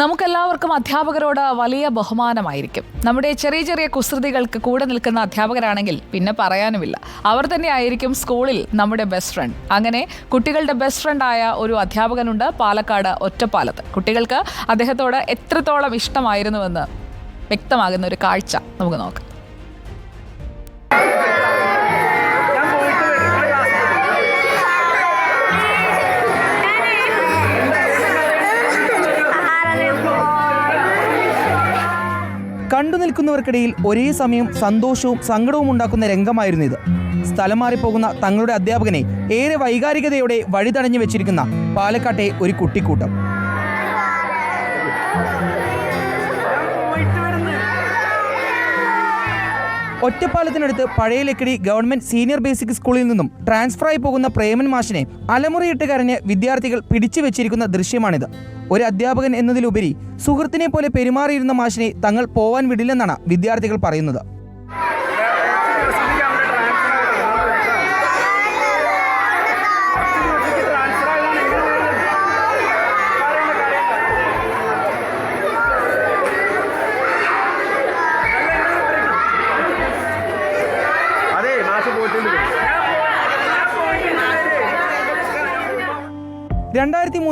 നമുക്കെല്ലാവർക്കും അധ്യാപകരോട് വലിയ ബഹുമാനമായിരിക്കും. നമ്മുടെ ചെറിയ ചെറിയ കുസൃതികൾക്ക് കൂടെ നിൽക്കുന്ന അധ്യാപകരാണെങ്കിൽ പിന്നെ പറയാനുമില്ല. അവർ തന്നെ ആയിരിക്കും സ്കൂളിൽ നമ്മുടെ ബെസ്റ്റ് ഫ്രണ്ട്. അങ്ങനെ കുട്ടികളുടെ ബെസ്റ്റ് ഫ്രണ്ടായ ഒരു അധ്യാപകനുണ്ട് പാലക്കാട് ഒറ്റപ്പാലത്ത്. കുട്ടികൾക്ക് അദ്ദേഹത്തോട് എത്രത്തോളം ഇഷ്ടമായിരുന്നുവെന്ന് വ്യക്തമാകുന്ന ഒരു കാഴ്ച നമുക്ക് നോക്കാം. കണ്ടു നിൽക്കുന്നവർക്കിടയിൽ ഒരേ സമയം സന്തോഷവും സങ്കടവും ഉണ്ടാക്കുന്ന രംഗമായിരുന്നു ഇത്. സ്ഥലം മാറിപ്പോകുന്ന തങ്ങളുടെ അധ്യാപകനെ ഏറെ വൈകാരികതയോടെ വഴിതടഞ്ഞു വെച്ചിരിക്കുന്ന പാലക്കാട്ടെ ഒരു കുട്ടിക്കൂട്ടം. ഒറ്റപ്പാലത്തിനടുത്ത് പഴയ ലക്കിടി ഗവൺമെന്റ് സീനിയർ ബേസിക് സ്കൂളിൽ നിന്നും ട്രാൻസ്ഫറായി പോകുന്ന പ്രേമൻ മാഷിനെ അലമുറയിട്ട് കരഞ്ഞ് വിദ്യാർത്ഥികൾ പിടിച്ചു വെച്ചിരിക്കുന്ന ദൃശ്യമാണിത്. ഒരു അധ്യാപകൻ എന്നതിലുപരി സുഹൃത്തിനെ പോലെ പെരുമാറിയിരുന്ന മാഷിനെ തങ്ങൾ പോവാൻ വിടില്ലെന്നാണ് വിദ്യാർത്ഥികൾ പറയുന്നത്.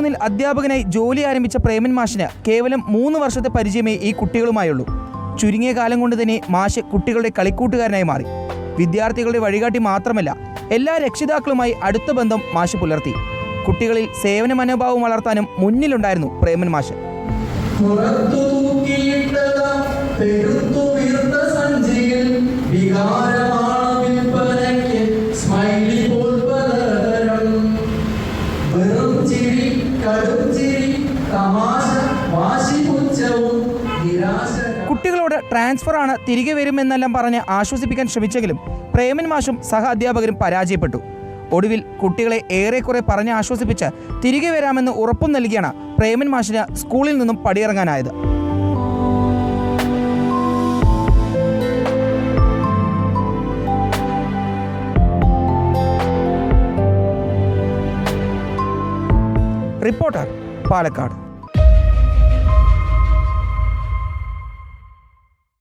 ൽ അധ്യാപകനായി ജോലി ആരംഭിച്ച പ്രേമൻ മാഷിന് കേവലം 3 വർഷത്തെ പരിചയമേ ഈ കുട്ടികളുമായുള്ളൂ. ചുരുങ്ങിയ കാലം കൊണ്ട് തന്നെ മാഷ് കുട്ടികളുടെ കളിക്കൂട്ടുകാരനായി മാറി. വിദ്യാർത്ഥികളുടെ വഴികാട്ടി മാത്രമല്ല, എല്ലാ രക്ഷിതാക്കളുമായി അടുത്ത ബന്ധം മാഷ് പുലർത്തി. കുട്ടികളിൽ സേവന മനോഭാവം വളർത്താനും മുന്നിലുണ്ടായിരുന്നു പ്രേമൻ മാഷ്. കുട്ടികളോട് ട്രാൻസ്ഫർ ആണ്, തിരികെ വരുമെന്നെല്ലാം പറഞ്ഞ് ആശ്വസിപ്പിക്കാൻ ശ്രമിച്ചെങ്കിലും പ്രേമൻ മാഷും സഹ അധ്യാപകരും പരാജയപ്പെട്ടു. ഒടുവിൽ കുട്ടികളെ ഏറെക്കുറെ പറഞ്ഞ് ആശ്വസിപ്പിച്ച് തിരികെ വരാമെന്ന് ഉറപ്പും നൽകിയാണ് പ്രേമൻ മാഷിന് സ്കൂളിൽ നിന്നും പടിയിറങ്ങാനായത്. റിപ്പോർട്ടർ, പാലക്കാട്.